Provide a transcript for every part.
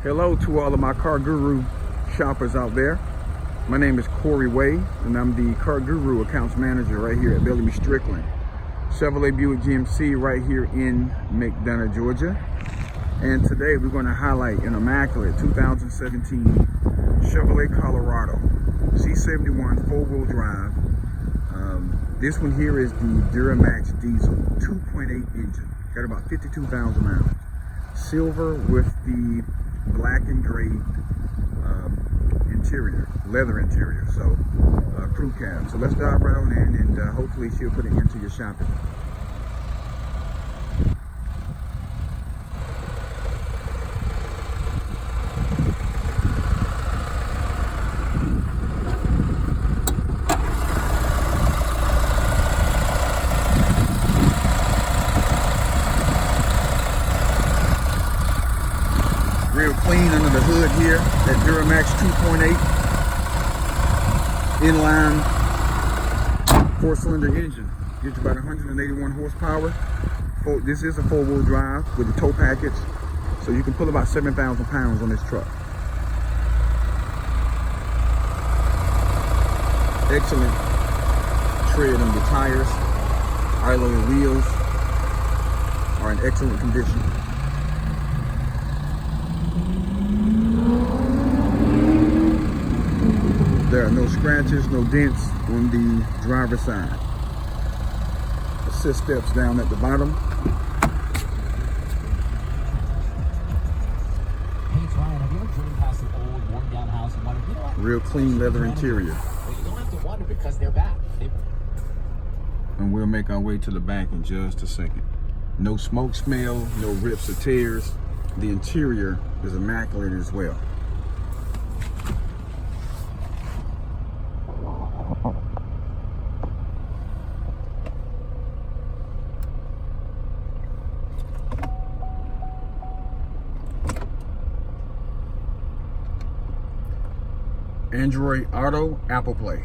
Hello to all of my Car Guru shoppers out there. My name is Corey Way, and I'm the Car Guru Accounts Manager right here at Bellamy Strickland Chevrolet Buick GMC right here in McDonough, Georgia. And today we're going to highlight an immaculate 2017 Chevrolet Colorado Z71 four-wheel drive. This one here is the Duramax diesel 2.8 engine. Got about 52,000 miles. Silver with the black and gray interior, leather interior, so crew cab. So let's dive right on in, and hopefully she'll put it into your shopping. Real clean under the hood here, that Duramax 2.8 inline 4-cylinder engine. Gives you about 181 horsepower. This is a 4-wheel drive with a tow package, so you can pull about 7,000 pounds on this truck. Excellent tread on the tires. Alloy wheels are in excellent condition. There are no scratches, no dents on the driver's side. Assist steps down at the bottom. Hey, Ryan, have you ever driven past an old, worn-down house and wondered, you know what? Real clean leather interior. Well, you don't have to wonder because they're back. And we'll make our way to the back in just a second. No smoke smell, no rips or tears. The interior is immaculate as well. Android Auto, Apple Play.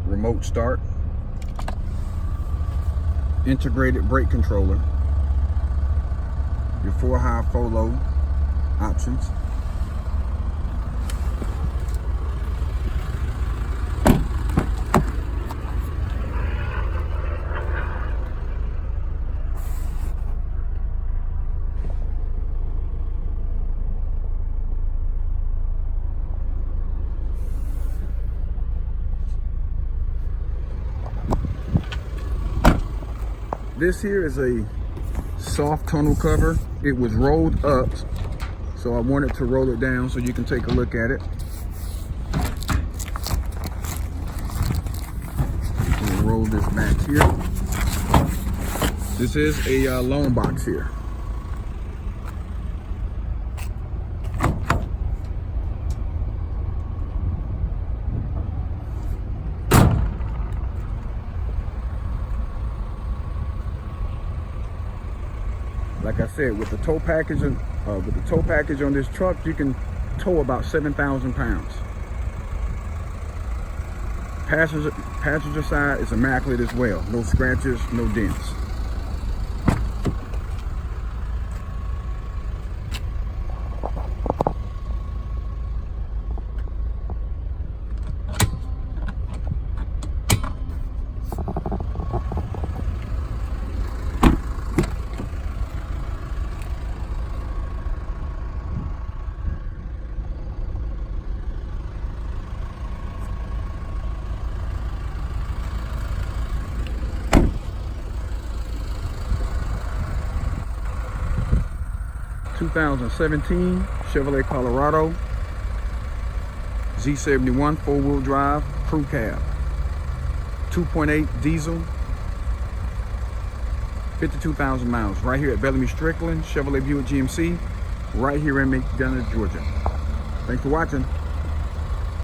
Remote start. Integrated brake controller, your 4-high, 4-low options. This here is a soft tonneau cover. It was rolled up, so I wanted to roll it down so you can take a look at it. We'll roll this back here. This is a loan box here. Like I said, with the tow package on this truck, you can tow about 7,000 pounds. Passenger side is immaculate as well. No scratches, no dents. (2017) Chevrolet Colorado Z71 4-wheel drive crew cab, 2.8 diesel, 52,000 miles, right here at Bellamy Strickland Chevrolet Buick GMC, right here in McDonough, Georgia. Thanks for watching.